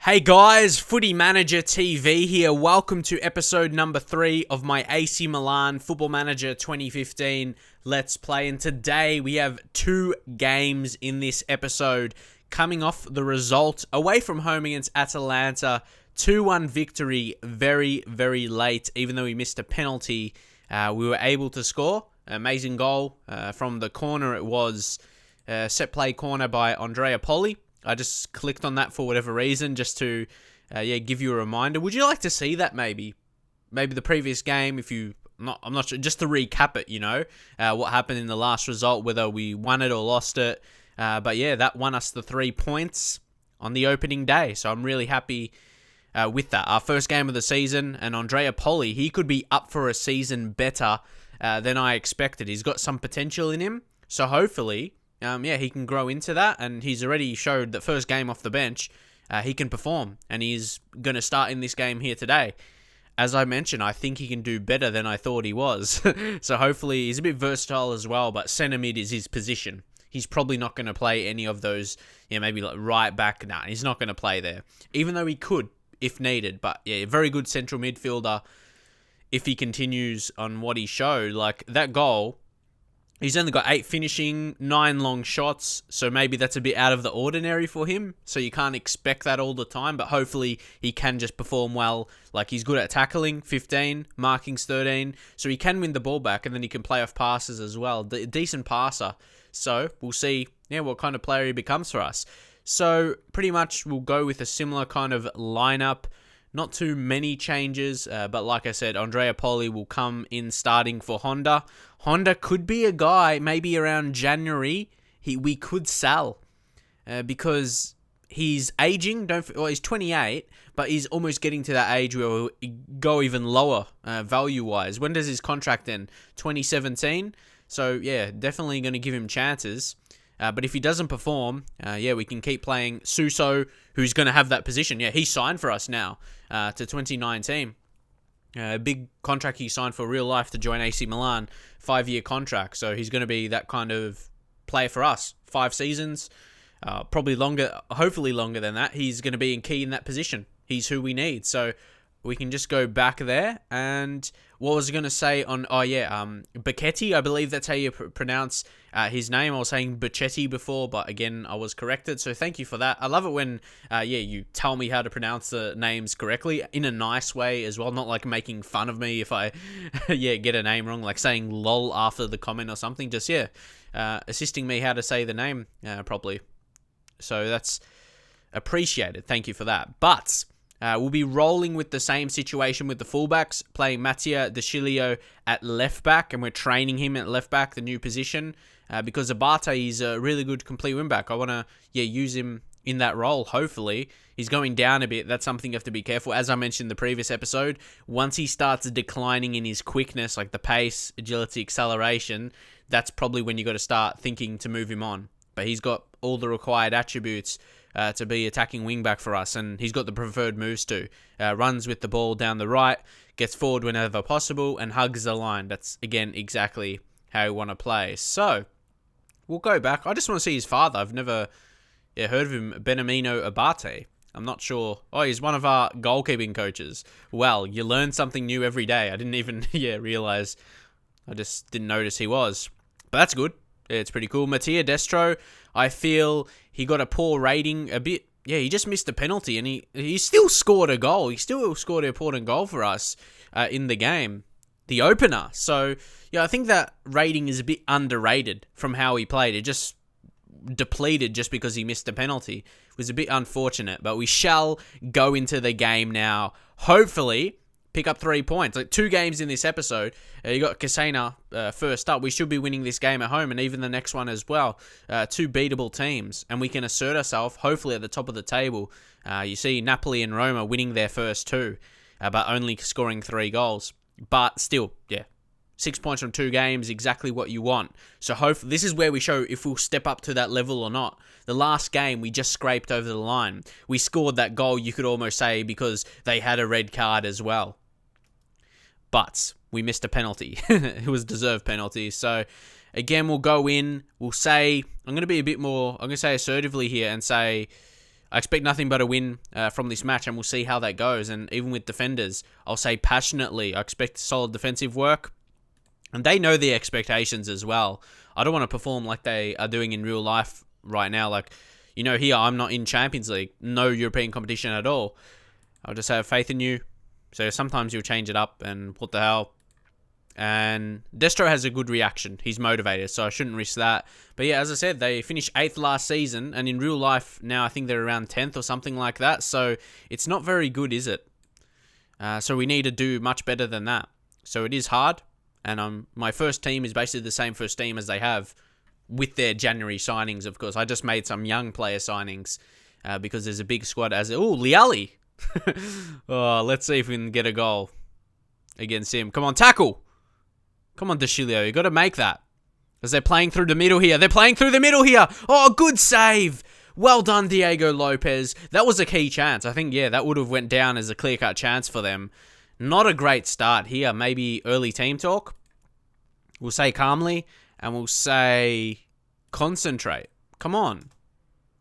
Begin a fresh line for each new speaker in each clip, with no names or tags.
Hey guys, Footy Manager TV here. Welcome to episode number 3 of my AC Milan Football Manager 2015 Let's Play. And today we have 2 games in this episode. Coming off the result away from home against Atalanta, 2-1 victory very, very late. Even though we missed a penalty, we were able to score. Amazing goal from the corner. It was a set play corner by Andrea Poli. I just clicked on that for whatever reason, just to, give you a reminder. Would you like to see that maybe the previous game? I'm not sure. Just to recap it, what happened in the last result, whether we won it or lost it. But yeah, that won us the 3 points on the opening day. So I'm really happy with that. Our first game of the season, and Andrea Poli, he could be up for a season better than I expected. He's got some potential in him. So hopefully, he can grow into that, and he's already showed that first game off the bench, he can perform, and he's going to start in this game here today. As I mentioned, I think he can do better than I thought he was. So hopefully, he's a bit versatile as well, but centre mid is his position. He's probably not going to play any of those, maybe like right back. Nah, he's not going to play there, even though he could if needed. But yeah, very good central midfielder if he continues on what he showed. Like that goal, he's only got 8 finishing, 9 long shots, so maybe that's a bit out of the ordinary for him, so you can't expect that all the time, but hopefully he can just perform well. Like, he's good at tackling, 15, marking's 13, so he can win the ball back, and then he can play off passes as well. Decent passer, so we'll see what kind of player he becomes for us. So, pretty much we'll go with a similar kind of lineup. Not too many changes, but like I said, Andrea Poli will come in starting for Honda. Honda could be a guy, maybe around January, we could sell. Because he's aging, he's 28, but he's almost getting to that age where we'll go even lower value-wise. When does his contract end? 2017? So, yeah, definitely going to give him chances. But if he doesn't perform, we can keep playing Suso, who's going to have that position. Yeah, he signed for us now to 2019. A big contract he signed for real life to join AC Milan, 5-year contract. So he's going to be that kind of player for us. 5 seasons, probably longer, hopefully longer than that. He's going to be key in that position. He's who we need. So we can just go back there. And what was I going to say on... Becchetti, I believe that's how you pronounce his name. I was saying Becchetti before, but again, I was corrected. So thank you for that. I love it when, you tell me how to pronounce the names correctly in a nice way as well. Not like making fun of me if I, get a name wrong, like saying lol after the comment or something. Just, assisting me how to say the name properly. So that's appreciated. Thank you for that. But... we'll be rolling with the same situation with the fullbacks, playing Mattia De Chilio at left back, and we're training him at left back, the new position, because Abate is a really good complete wing back. I want to use him in that role, hopefully. He's going down a bit. That's something you have to be careful. As I mentioned in the previous episode, once he starts declining in his quickness, like the pace, agility, acceleration, that's probably when you got to start thinking to move him on. But he's got all the required attributes to be attacking wingback for us, and he's got the preferred moves too. Runs with the ball down the right, gets forward whenever possible, and hugs the line. That's, again, exactly how we want to play. So, we'll go back. I just want to see his father. I've never heard of him, Benamino Abate. I'm not sure. Oh, he's one of our goalkeeping coaches. Well, you learn something new every day. I didn't even realize. I just didn't notice he was. But that's good. Yeah, it's pretty cool. Mattia Destro, I feel he got a poor rating a bit. Yeah, he just missed a penalty, and he still scored a goal. He still scored an important goal for us in the game, the opener. So, I think that rating is a bit underrated from how he played. It just depleted just because he missed a penalty. It was a bit unfortunate, but we shall go into the game now. Hopefully, pick up 3 points. Like 2 games in this episode. You got Casena first up. We should be winning this game at home, and even the next one as well. 2 beatable teams, and we can assert ourselves, hopefully at the top of the table. You see Napoli and Roma winning their first 2, but only scoring 3 goals. But still, 6 points from 2 games, exactly what you want. So hopefully, this is where we show if we'll step up to that level or not. The last game, we just scraped over the line. We scored that goal, you could almost say, because they had a red card as well. But we missed a penalty. It was a deserved penalty. So, again, we'll go in. We'll say, I'm going to be a bit more, I'm going to say assertively here and say, I expect nothing but a win from this match, and we'll see how that goes. And even with defenders, I'll say passionately, I expect solid defensive work. And they know the expectations as well. I don't want to perform like they are doing in real life right now. Like, here, I'm not in Champions League. No European competition at all. I'll just have faith in you. So sometimes you'll change it up, and what the hell. And Destro has a good reaction. He's motivated, so I shouldn't risk that. But yeah, as I said, they finished 8th last season, and in real life now I think they're around 10th or something like that. So it's not very good, is it? So we need to do much better than that. So it is hard. And my first team is basically the same first team as they have with their January signings, of course. I just made some young player signings because there's a big squad. Liali. Let's see if we can get a goal against him. Come on, tackle. Come on, Deschilio. You got to make that. Because they're playing through the middle here. Oh, good save. Well done, Diego Lopez. That was a key chance. I think, that would have went down as a clear-cut chance for them. Not a great start here. Maybe early team talk. We'll say calmly. And we'll say concentrate. Come on.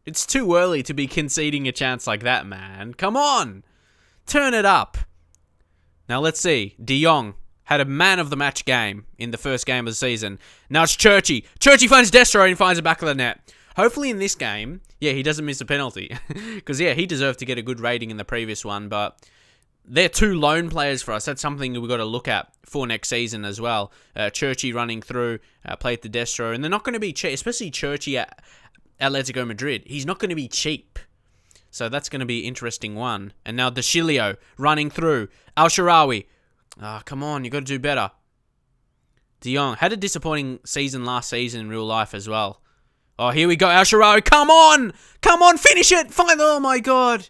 It's too early to be conceding a chance like that, man. Come on. Turn it up. Now let's see. De Jong had a man of the match game in the first game of the season. Now it's Churchy. Churchy finds Destro and finds the back of the net. Hopefully in this game, he doesn't miss a penalty. Because, he deserved to get a good rating in the previous one, but they're two lone players for us. That's something we've got to look at for next season as well. Churchy running through, played the Destro, and they're not going to be cheap, especially Churchy at Atletico Madrid. He's not going to be cheap. So that's going to be an interesting one. And now Deschilio running through. Al-Sharawi. Come on, you got to do better. De Jong had a disappointing season last season in real life as well. Oh, here we go, Al-Sharawi. Come on! Come on, finish it! Oh my god.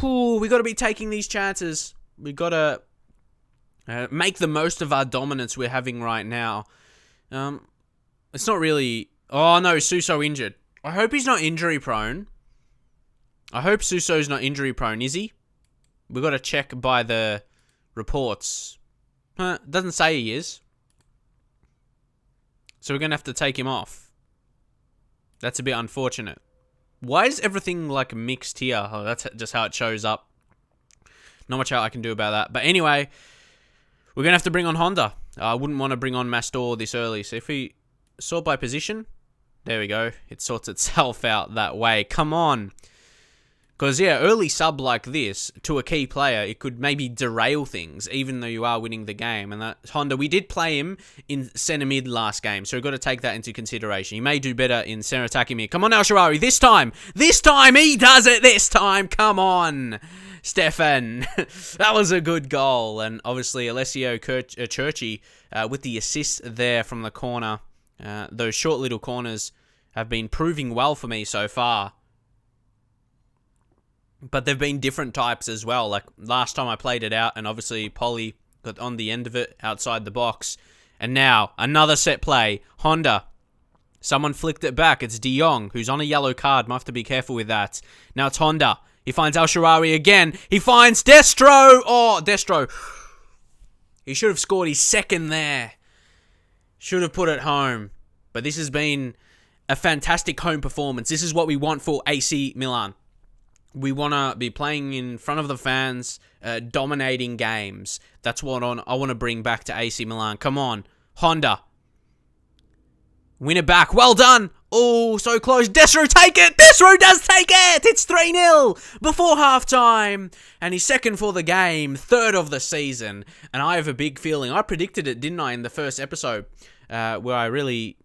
We got to be taking these chances. We got to make the most of our dominance we're having right now. It's not really... Oh no, Suso injured. I hope he's not injury prone. I hope Suso's not injury prone, is he? We got to check by the reports. Doesn't say he is. So we're going to have to take him off. That's a bit unfortunate. Why is everything like mixed here? Oh, that's just how it shows up. Not much I can do about that. But anyway, we're going to have to bring on Honda. I wouldn't want to bring on Mastor this early. So if we sort by position, there we go. It sorts itself out that way. Come on. Because, early sub like this to a key player, it could maybe derail things, even though you are winning the game. And that Honda, we did play him in centre mid last game, so we've got to take that into consideration. He may do better in centre attacking mid. Come on, Al-Sharawi, this time! This time! He does it this time! Come on! Stefan! That was a good goal. And obviously, Alessio Churchy with the assist there from the corner. Those short little corners have been proving well for me so far. But they've been different types as well. Like last time I played it out, and obviously Polly got on the end of it outside the box. And now, another set play. Honda. Someone flicked it back. It's De Jong, who's on a yellow card. Might have to be careful with that. Now it's Honda. He finds Al-Sharawi again. He finds Destro. Oh, Destro. He should have scored his second there. Should have put it home. But this has been a fantastic home performance. This is what we want for AC Milan. We want to be playing in front of the fans, dominating games. That's what I want to bring back to AC Milan. Come on, Honda. Win it back. Well done. Oh, so close. Destro, take it. Destro does take it. It's 3-0 before halftime. And he's second for the game, third of the season. And I have a big feeling. I predicted it, didn't I, in the first episode where I really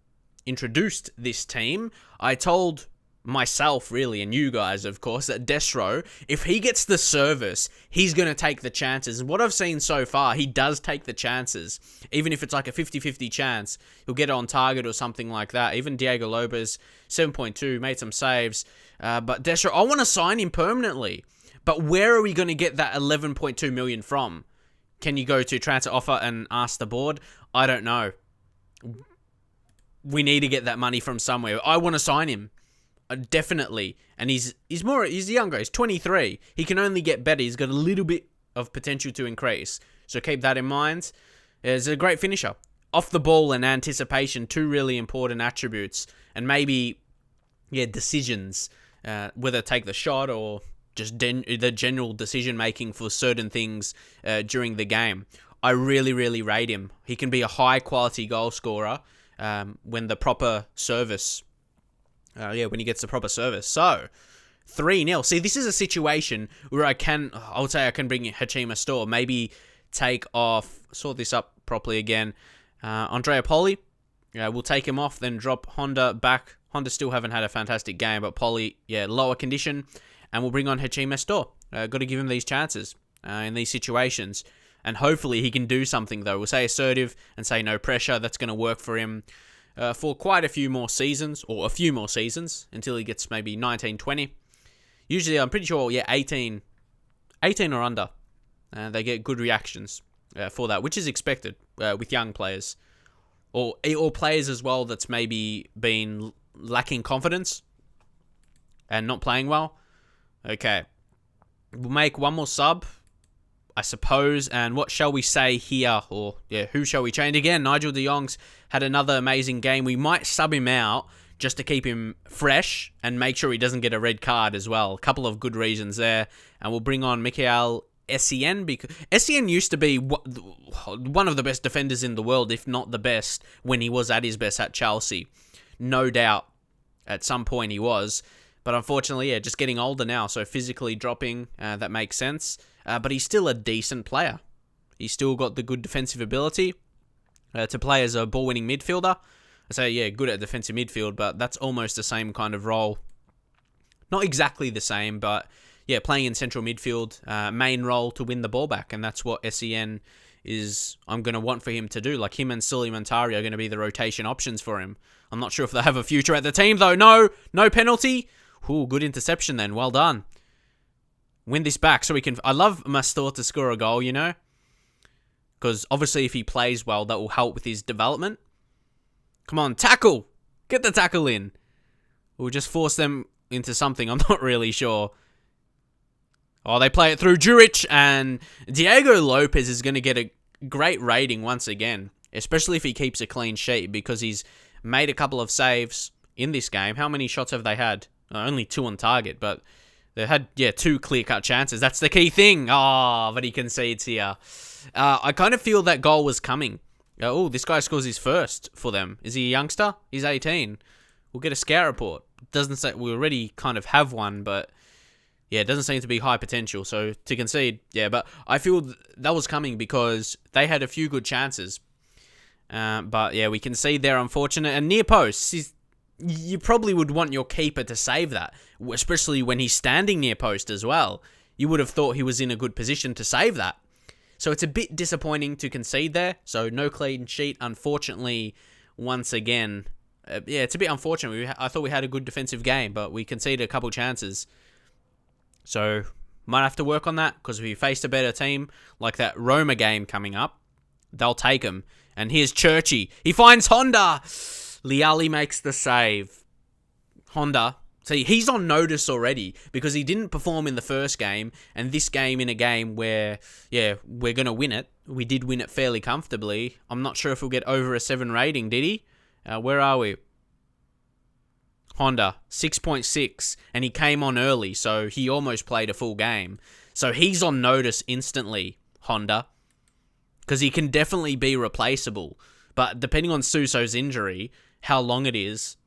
introduced this team. I told myself, really, and you guys, of course, that Destro, if he gets the service, he's going to take the chances. And what I've seen so far, he does take the chances. Even if it's like a 50-50 chance, he'll get it on target or something like that. Even Diego Lopez, 7.2, made some saves. But Destro, I want to sign him permanently. But where are we going to get that 11.2 million from? Can you go to transfer offer and ask the board? I don't know. We need to get that money from somewhere. I want to sign him. Definitely. And he's younger. He's 23. He can only get better. He's got a little bit of potential to increase. So keep that in mind. He's a great finisher. Off the ball and anticipation, two really important attributes. And maybe, decisions. whether take the shot or just the general decision making for certain things during the game. I really, really rate him. He can be a high quality goal scorer when the proper service. When he gets the proper service. So 3-0. See, this is a situation where I would say I can bring Hachima Store. Maybe take off, sort this up properly again. Andrea Poli, we'll take him off, then drop Honda back. Honda still haven't had a fantastic game, but Poli, lower condition. And we'll bring on Hachima Store. Got to give him these chances in these situations. And hopefully he can do something, though. We'll say assertive and say no pressure. That's going to work for him for quite a few more seasons, or a few more seasons, until he gets maybe 19, 20. Usually, I'm pretty sure, 18 or under. They get good reactions for that, which is expected with young players. Or players as well that's maybe been lacking confidence and not playing well. Okay. We'll make one more sub, I suppose. And what shall we say here? Or, who shall we change? Again, Nigel de Jong's had another amazing game. We might sub him out just to keep him fresh and make sure he doesn't get a red card as well. A couple of good reasons there. And we'll bring on Michael Essien, because Essien used to be one of the best defenders in the world, if not the best, when he was at his best at Chelsea. No doubt at some point he was. But unfortunately, just getting older now, so physically dropping, that makes sense. But he's still a decent player. He's still got the good defensive ability to play as a ball-winning midfielder. I say, good at defensive midfield, but that's almost the same kind of role. Not exactly the same, but playing in central midfield, main role to win the ball back, and that's what Sen is. I'm going to want for him to do. Like him and Sully Montari are going to be the rotation options for him. I'm not sure if they have a future at the team though. No penalty. Ooh, good interception then. Well done. Win this back so we can. I love Mastor to score a goal, because obviously if he plays well, that will help with his development. Come on, tackle! Get the tackle in. We'll just force them into something. I'm not really sure. Oh, they play it through Juric, and Diego Lopez is going to get a great rating once again, especially if he keeps a clean sheet, because he's made a couple of saves in this game. How many shots have they had? Only 2 on target, but they had, 2 clear-cut chances. That's the key thing. Oh, but he concedes here. I kind of feel that goal was coming. This guy scores his first for them. Is he a youngster? He's 18. We'll get a scout report. Doesn't say we already kind of have one, but it doesn't seem to be high potential. So to concede, but I feel that was coming because they had a few good chances. But we concede there, unfortunate. And near post, you probably would want your keeper to save that, especially when he's standing near post as well. You would have thought he was in a good position to save that. So it's a bit disappointing to concede there. So no clean sheet, unfortunately, once again. It's a bit unfortunate. I thought we had a good defensive game, but we conceded a couple chances. So might have to work on that, because if we faced a better team, like that Roma game coming up, they'll take him. And here's Churchy. He finds Honda. Liali makes the save. Honda. See, he's on notice already because he didn't perform in the first game, and this game in a game where, we're going to win it. We did win it fairly comfortably. I'm not sure if we'll get over a 7 rating, did he? Where are we? Honda, 6.6, and he came on early, so he almost played a full game. So he's on notice instantly, Honda, because he can definitely be replaceable. But depending on Suso's injury, how long it is,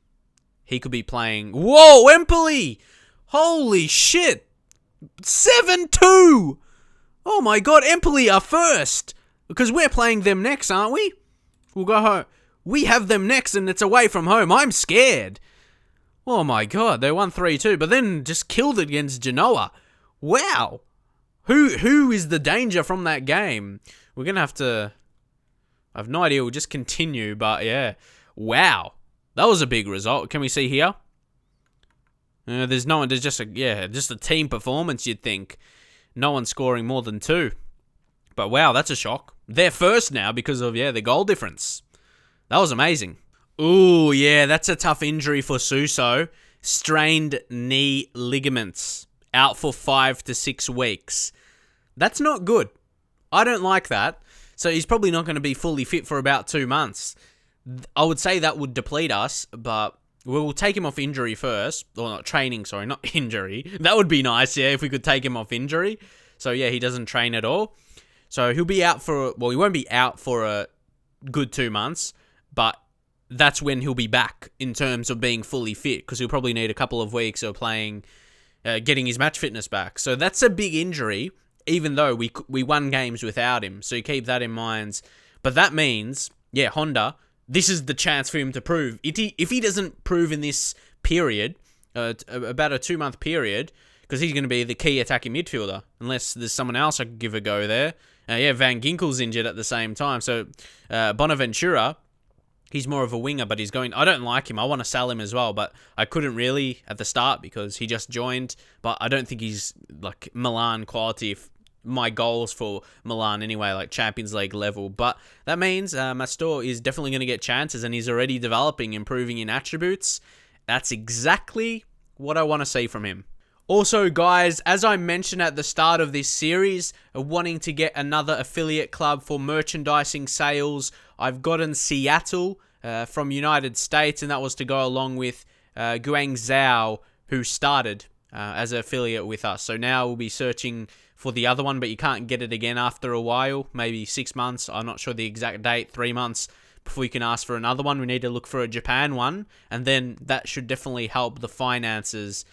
he could be playing. Whoa, Empoli! Holy shit! 7-2! Oh my god, Empoli are first! Because we're playing them next, aren't we? We'll go home. We have them next and it's away from home. I'm scared. Oh my god, they won 3-2, but then just killed it against Genoa. Wow! Who is the danger from that game? We're going to have to... I have no idea, we'll just continue, but wow. That was a big result. Can we see here? There's no one. There's just a team performance. You'd think no one scoring more than 2, but wow, that's a shock. They're first now because of the goal difference. That was amazing. Ooh, that's a tough injury for Suso. Strained knee ligaments, out for 5 to 6 weeks. That's not good. I don't like that. So he's probably not going to be fully fit for about 2 months. I would say that would deplete us, but we'll take him off injury first. Or not training, sorry, not injury. That would be nice, yeah, if we could take him off injury. So, yeah, he doesn't train at all. So, he'll be out for, well, he won't be out for a good 2 months, but that's when he'll be back in terms of being fully fit, because he'll probably need a couple of weeks of playing, getting his match fitness back. So that's a big injury, even though we won games without him. So you keep that in mind. But that means, yeah, Honda, this is the chance for him to prove. If he doesn't prove in this period, about a 2-month period, because he's going to be the key attacking midfielder, unless there's someone else I could give a go there. Yeah, Van Ginkel's injured at the same time. So Bonaventura, he's more of a winger, but he's going... I don't like him. I want to sell him as well, but I couldn't really at the start because he just joined. But I don't think he's like Milan quality. If my goals for Milan anyway, like Champions League level. But that means Mastor is definitely going to get chances, and he's already developing, improving in attributes. That's exactly what I want to see from him. Also, guys, as I mentioned at the start of this series, wanting to get another affiliate club for merchandising sales, I've gotten Seattle from United States, and that was to go along with Guangzhou, who started as an affiliate with us. So now we'll be searching for the other one, but you can't get it again after a while, maybe 6 months. I'm not sure the exact date, 3 months before you can ask for another one. We need to look for a Japan one, and then that should definitely help the finances,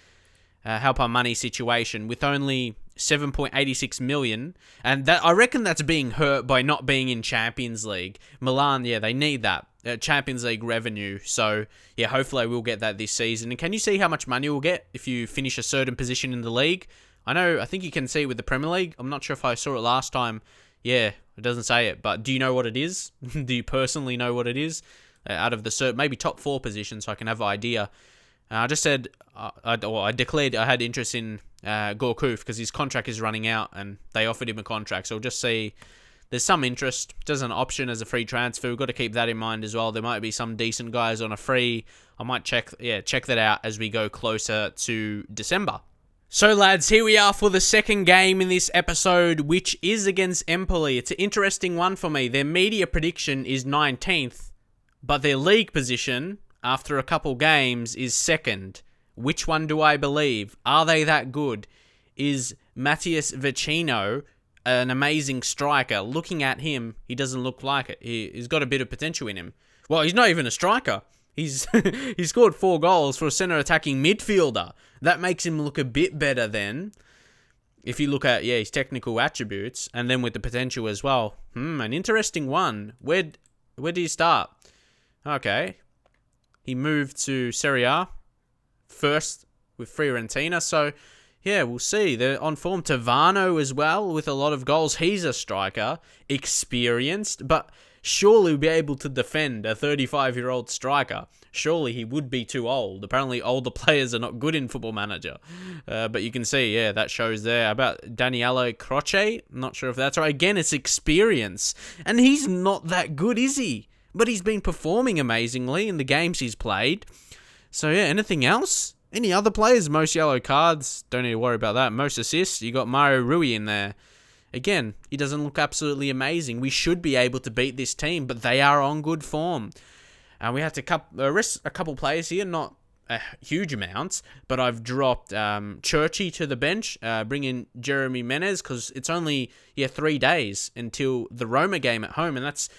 help our money situation with only 7.86 million. And that, I reckon that's being hurt by not being in Champions League. Milan, yeah, they need that Champions League revenue. So, yeah, hopefully we'll get that this season. And can you see how much money we'll get if you finish a certain position in the league? I think you can see it with the Premier League. I'm not sure if I saw it last time. Yeah, it doesn't say it. But do you know what it is? Do you personally know what it is? Out of the maybe top 4 positions, so I can have an idea. I just said, I declared I had interest in Gourcuff because his contract is running out and they offered him a contract. So we'll just see. There's some interest. There's an option as a free transfer. We've got to keep that in mind as well. There might be some decent guys on a free. I might check that out as we go closer to December. So, lads, here we are for the second game in this episode, which is against Empoli. It's an interesting one for me. Their media prediction is 19th, but their league position after a couple games is 2nd. Which one do I believe? Are they that good? Is Matthias Vecino an amazing striker? Looking at him, he doesn't look like it. He's got a bit of potential in him. Well, he's not even a striker. He's he scored 4 goals for a centre attacking midfielder. That makes him look a bit better then. If you look at, his technical attributes, and then with the potential as well. An interesting one. Where do you start? Okay. He moved to Serie A first with Fiorentina. So, yeah, we'll see. They're on form. Tavano as well with a lot of goals. He's a striker, experienced, but surely will be able to defend a 35-year-old striker. Surely he would be too old. Apparently older players are not good in Football Manager. But you can see, that shows there. About Daniele Croce, not sure if that's right. Again, it's experience. And he's not that good, is he? But he's been performing amazingly in the games he's played. So, anything else? Any other players? Most yellow cards. Don't need to worry about that. Most assists. You got Mario Rui in there. Again, he doesn't look absolutely amazing. We should be able to beat this team, but they are on good form. We have to rest a couple players here, not a huge amounts, but I've dropped Churchy to the bench, bring in Jeremy Menez, because it's only 3 days until the Roma game at home, and that's...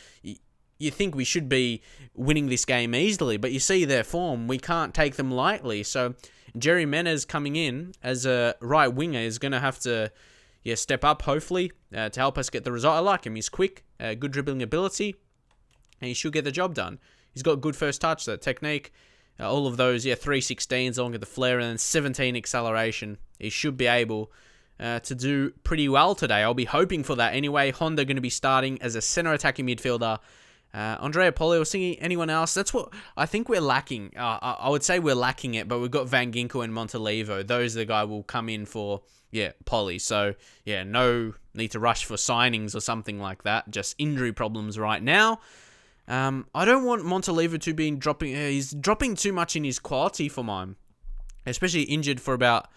You think we should be winning this game easily, but you see their form. We can't take them lightly. So Jerry Menez coming in as a right winger is going to have to step up, hopefully, to help us get the result. I like him. He's quick, good dribbling ability, and he should get the job done. He's got good first touch, that technique, all of those, 316s along with the flair, and then 17 acceleration. He should be able to do pretty well today. I'll be hoping for that anyway. Honda going to be starting as a center attacking midfielder. Andrea Poli, was thinking anyone else? That's what I think we're lacking. I would say we're lacking it, but we've got Van Ginkel and Montalivo. Those are the guys will come in for, Poli. So, no need to rush for signings or something like that. Just injury problems right now. I don't want Montalivo to be dropping. He's dropping too much in his quality for mine. Especially injured for about,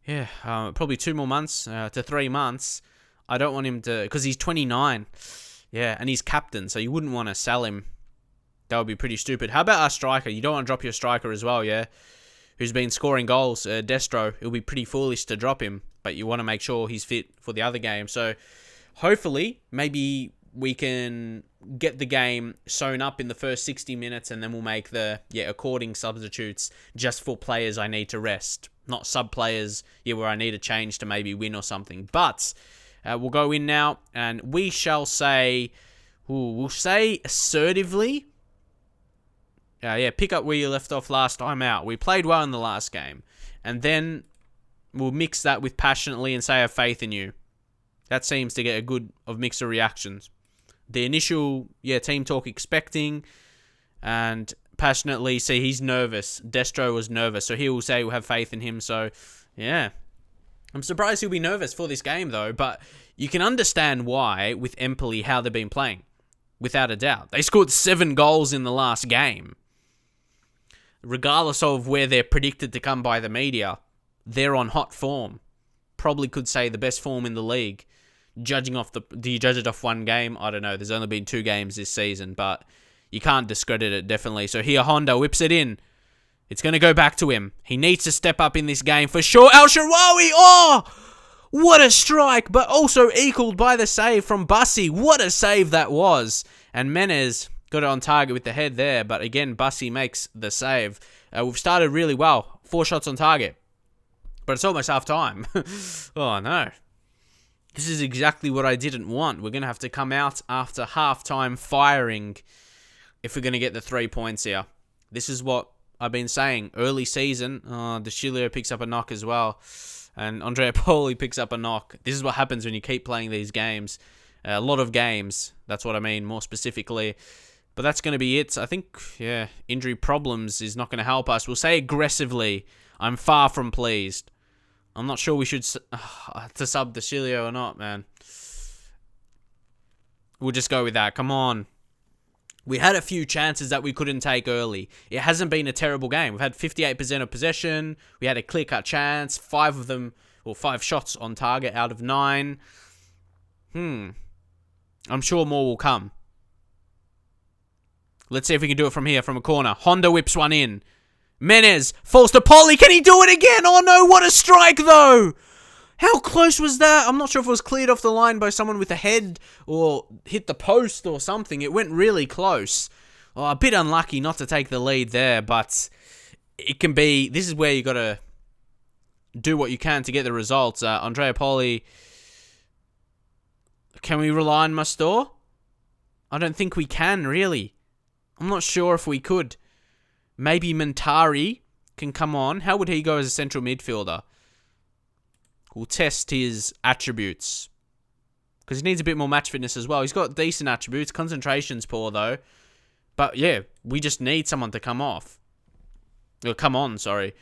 probably 2 more months to 3 months. I don't want him to, because he's 29. Yeah, and he's captain, so you wouldn't want to sell him That would be pretty stupid. How about our striker? You don't want to drop your striker as well, yeah? Who's been scoring goals, Destro. It would be pretty foolish to drop him, but you want to make sure he's fit for the other game. So hopefully, maybe we can get the game sewn up in the first 60 minutes, and then we'll make the according substitutes just for players I need to rest. Not sub players, where I need a change to maybe win or something. But we'll go in now, and we shall say, we'll say assertively. Pick up where you left off last time out. We played well in the last game. And then we'll mix that with passionately and say I have faith in you. That seems to get a good of mixed reactions. The initial, team talk expecting, and passionately, see, he's nervous. Destro was nervous, so he will say we'll have faith in him. So, yeah. I'm surprised he'll be nervous for this game, though, but you can understand why, with Empoli, how they've been playing. Without a doubt. They scored 7 goals in the last game. Regardless of where they're predicted to come by the media, they're on hot form. Probably could say the best form in the league. Do you judge it off one game? I don't know. There's only been 2 games this season, but you can't discredit it, definitely. So here, Honda whips it in. It's going to go back to him. He needs to step up in this game for sure. El Shaarawy! Oh! What a strike, but also equaled by the save from Bussy. What a save that was. And Menez got it on target with the head there, but again, Bussy makes the save. We've started really well. 4 shots on target. But it's almost half time. Oh, no. This is exactly what I didn't want. We're going to have to come out after halftime firing if we're going to get the 3 points here. This is what I've been saying. Early season, De Sciglio picks up a knock as well. And Andrea Poli picks up a knock. This is what happens when you keep playing these games. A lot of games. That's what I mean, more specifically. But that's going to be it. I think, injury problems is not going to help us. We'll say aggressively, I'm far from pleased. I'm not sure we should to sub De Sciglio or not, man. We'll just go with that. Come on. We had a few chances that we couldn't take early. It hasn't been a terrible game. We've had 58% of possession. We had a clear-cut chance. 5 of them, 5 shots on target out of 9. I'm sure more will come. Let's see if we can do it from here, from a corner. Honda whips one in. Menez falls to Poli. Can he do it again? Oh no, what a strike though! How close was that? I'm not sure if it was cleared off the line by someone with a head or hit the post or something. It went really close. Oh, a bit unlucky not to take the lead there, but it can be... This is where you got to do what you can to get the results. Andrea Poli... Can we rely on Mastor? I don't think we can, really. I'm not sure if we could. Maybe Mentari can come on. How would he go as a central midfielder? We'll test his attributes. Because he needs a bit more match fitness as well. He's got decent attributes. Concentration's poor, though. But, yeah, we just need someone to come off. Or come on, sorry.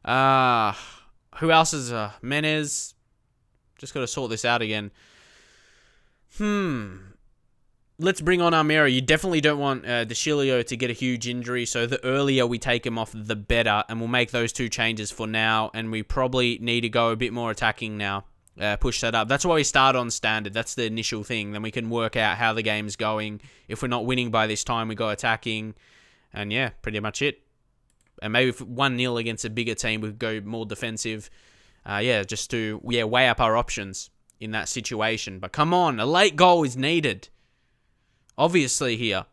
Who else is... Menez. Just got to sort this out again. Let's bring on Armero. You definitely don't want De Sciglio to get a huge injury, so the earlier we take him off, the better, and we'll make those 2 changes for now, and we probably need to go a bit more attacking now. Push that up. That's why we start on standard. That's the initial thing. Then we can work out how the game's going. If we're not winning by this time, we go attacking, and yeah, pretty much it. And maybe if 1-0 against a bigger team, we go more defensive. Just to weigh up our options in that situation. But come on, a late goal is needed. Obviously here.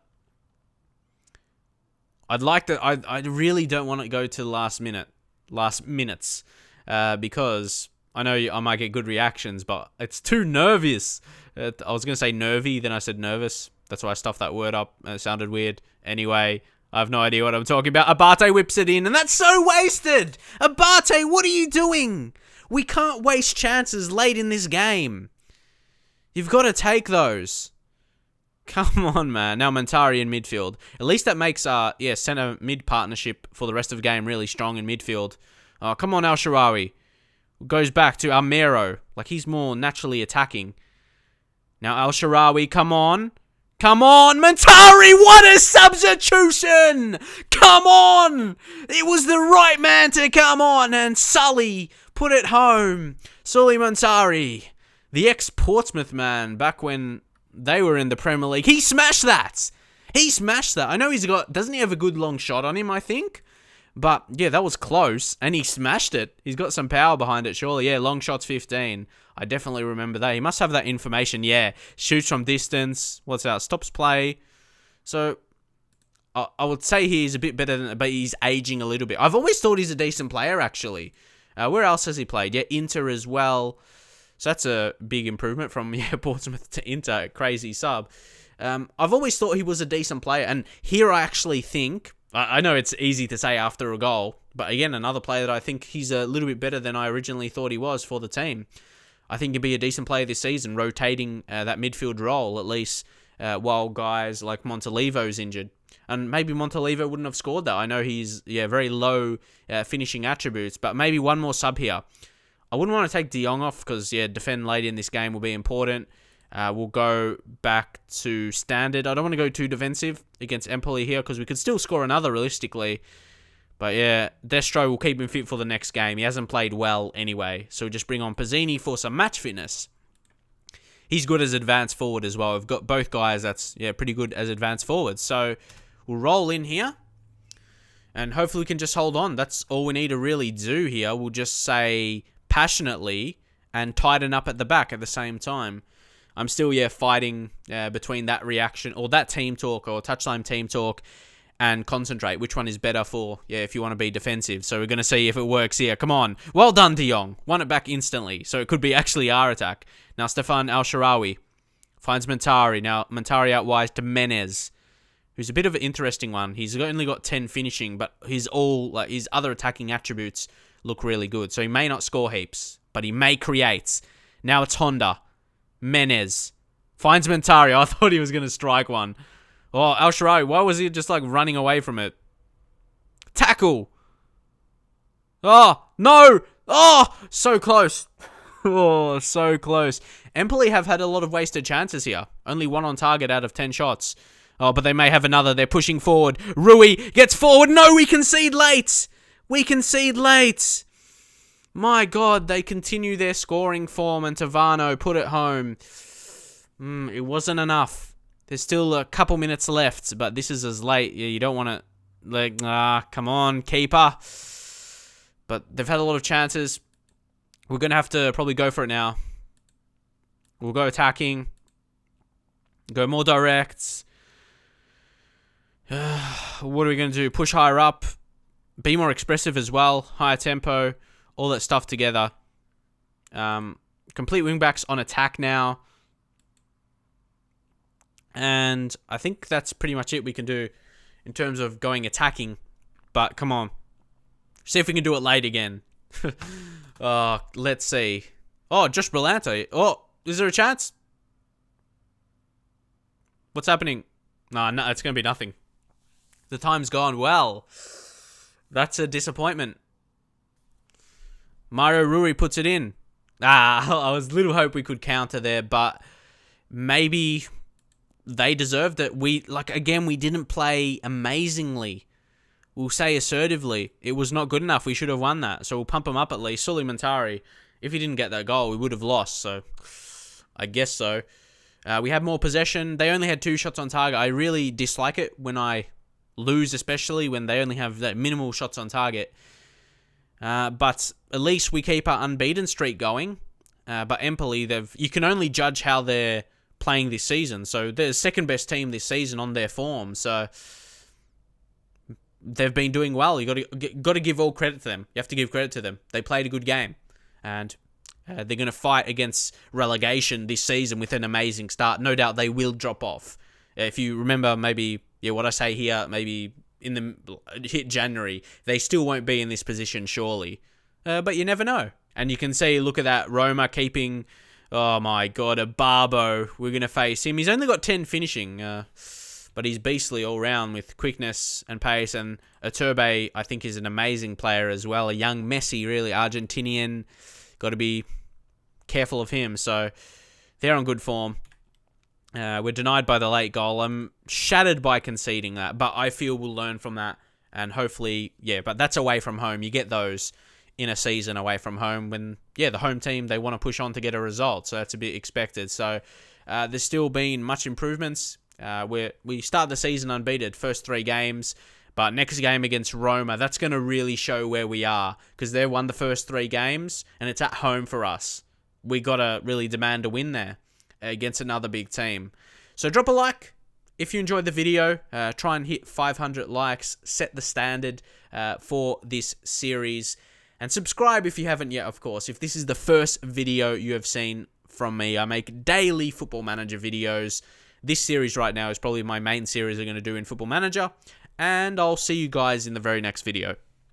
I'd like to... I really don't want to go to the last minutes. Because I know I might get good reactions, but it's too nervous. I was going to say nervy, then I said nervous. That's why I stuffed that word up. It sounded weird. Anyway, I have no idea what I'm talking about. Abate whips it in, and that's so wasted! Abate, what are you doing? We can't waste chances late in this game. You've got to take those. Come on, man. Now Mentari in midfield. At least that makes centre-mid partnership for the rest of the game really strong in midfield. Oh, come on, El Shaarawy. Goes back to Armero. Like, he's more naturally attacking. Now, El Shaarawy, come on. Come on, Mentari! What a substitution! Come on! It was the right man to come on, and Sully put it home. Sully Mentari, the ex-Portsmouth man, back when... they were in the Premier League. He smashed that. He smashed that. I know doesn't he have a good long shot on him, I think? But, yeah, that was close, and he smashed it. He's got some power behind it, surely. Yeah, long shot's 15. I definitely remember that. He must have that information, yeah. Shoots from distance. What's that? Stops play. So, I would say he's a bit better but he's aging a little bit. I've always thought he's a decent player, actually. Where else has he played? Yeah, Inter as well. So that's a big improvement from Portsmouth to Inter. Crazy sub. I've always thought he was a decent player. And here I actually think... I know it's easy to say after a goal. But again, another player that I think he's a little bit better than I originally thought he was for the team. I think he'd be a decent player this season, rotating that midfield role, at least while guys like Montalivo's injured. And maybe Montalivo wouldn't have scored that. I know he's very low finishing attributes, but maybe one more sub here. I wouldn't want to take De Jong off because, defend late in this game will be important. We'll go back to standard. I don't want to go too defensive against Empoli here because we could still score another realistically. But Destro will keep him fit for the next game. He hasn't played well anyway. So we'll just bring on Pizzini for some match fitness. He's good as advanced forward as well. We've got both guys that's pretty good as advanced forwards. So we'll roll in here. And hopefully we can just hold on. That's all we need to really do here. We'll just say passionately and tighten up at the back at the same time. I'm still, fighting between that reaction or that team talk or touchline team talk and concentrate. Which one is better for, if you want to be defensive. So we're going to see if it works here. Come on. Well done, De Jong. Won it back instantly. So it could be actually our attack. Now, Stefan Al-Sharawi finds Montari. Now, Montari out wide to Menez, who's a bit of an interesting one. He's only got 10 finishing, but his other attacking attributes look really good. So he may not score heaps, but he may create. Now it's Honda. Menez finds Montari. I thought he was going to strike one. Oh, Al-Sharawi, why was he just running away from it? Tackle. Oh, no. Oh, so close. Oh, so close. Empoli have had a lot of wasted chances here. Only 1 on target out of 10 shots. Oh, but they may have another. They're pushing forward. Rui gets forward. No, we concede late. We concede late. My God, they continue their scoring form and Tavano put it home. It wasn't enough. There's still a couple minutes left, but this is as late. You don't want to, come on, keeper. But they've had a lot of chances. We're going to have to probably go for it now. We'll go attacking. Go more direct. What are we going to do? Push higher up. Be more expressive as well. Higher tempo. All that stuff together. Complete wingbacks on attack now. And I think that's pretty much it we can do in terms of going attacking. But come on. See if we can do it late again. Let's see. Oh, Josh Brillante. Oh, is there a chance? What's happening? No, it's going to be nothing. The time's gone. Well, that's a disappointment. Mario Rui puts it in. I was little hope we could counter there, but maybe they deserved it. We didn't play amazingly. We'll say assertively. It was not good enough. We should have won that. So we'll pump them up at least. Sully Montari, if he didn't get that goal, we would have lost. So I guess so. We had more possession. They only had 2 shots on target. I really dislike it when I lose, especially when they only have that minimal shots on target. But at least we keep our unbeaten streak going. But Empoli, you can only judge how they're playing this season. So they're the second best team this season on their form. So they've been doing well. You got to give all credit to them. You have to give credit to them. They played a good game, and they're going to fight against relegation this season with an amazing start. No doubt they will drop off. If you remember, maybe what I say here, maybe in the hit January, they still won't be in this position, surely. But you never know. And you can see, look at that, Roma keeping, oh my God, a Barbo. We're going to face him. He's only got 10 finishing, but he's beastly all round with quickness and pace. And Iturbe, I think, is an amazing player as well. A young Messi, really, Argentinian. Got to be careful of him. So they're on good form. We're denied by the late goal. I'm shattered by conceding that, but I feel we'll learn from that. And hopefully, but that's away from home. You get those in a season away from home when, the home team, they want to push on to get a result. So that's a bit expected. So there's still been much improvements. We start the season unbeaten, first 3 games. But next game against Roma, that's going to really show where we are, because they won the first 3 games, and it's at home for us. We got to really demand a win there against another big team. So drop a like if you enjoyed the video. Try and hit 500 likes, set the standard for this series. And subscribe if you haven't yet, of course. If this is the first video you have seen from me, I make daily Football Manager videos. This series right now is probably my main series I'm going to do in Football Manager. And I'll see you guys in the very next video.